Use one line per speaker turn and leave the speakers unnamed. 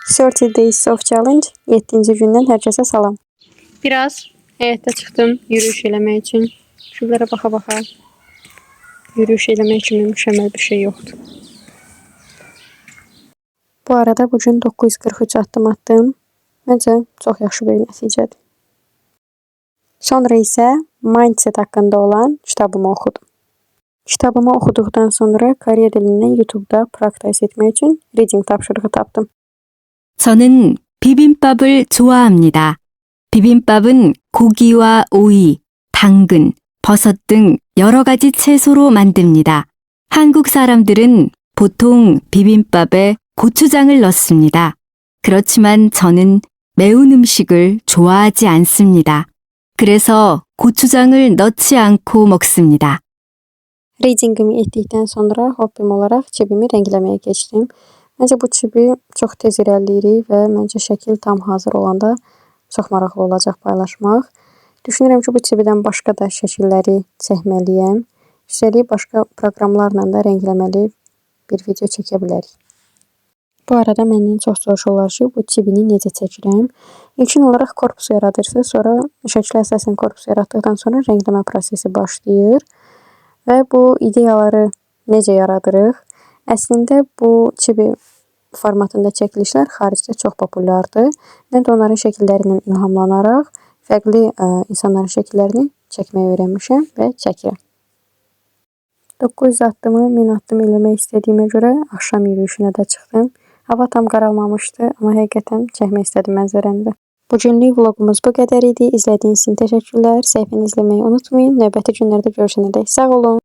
30 Days of Challenge 7-ci gündən hər kəsə salam. Biraz həyətə çıxdım yürüyüş eləmək üçün. Şunlara baxa-baxa. Yürüyüş eləmək kimi mükəmməl bir şey yoxdur. Bu arada bugün 943 addım attım. Məncə çox yaxşı bir nəticədir. Sonra isə mindset haqqında olan kitabımı oxudum. Kitabımı oxuduqdan sonra Koreya dilindən YouTube'da practice etmək üçün reading tapşırığı tapdım.
저는 비빔밥을 좋아합니다. 비빔밥은 고기와 오이, 당근, 버섯 등 여러 가지 채소로 만듭니다. 한국 사람들은 보통 비빔밥에 고추장을 넣습니다. 그렇지만 저는 매운 음식을 좋아하지 않습니다. 그래서 고추장을 넣지 않고 먹습니다.
Readingimi etdikdən sonra hobbim olaraq cibimi rəngləməyə keçdim. Məncə bu cibi çox tez irəliləyirik və məncə şəkil tam hazır olanda çox maraqlı olacaq paylaşmaq. Düşünürəm ki, bu cibidən başqa da şəkilləri çəkməliyəm. Üstəlik başqa proqramlarla da rəngləməli bir video çəkə bilərik. Bu arada məndən çox soruşurlar ki, bu cibini necə çəkirəm? İlkin olaraq korpus yaradırsınız, sonra şəklə əsasən korpus yaratdıqdan sonra rəngləmə prosesi başlayır. Və bu ideyaları necə yaradırıq? Əslində bu cibi formatında çəkilişlər xaricdə çox populyardır. Mən də onların şəkillərindən ilhamlanaraq fərqli insanların şəkillərini çəkməyi öyrənmişəm və çəkirəm. 900 addımı 1000 addım eləmək istədiyimə görə axşam yürüyüşünə də çıxdım. Hava tam qaralmamışdı, amma həqiqətən çəkmək istədim mənzərəni də. Bugünlük vloqumuz bu qədər idi. İzlədiyiniz üçün təşəkkürlər. Səhifəni izləməyi unutmayın. Növbəti günlərdə görüşənədək sağ olun.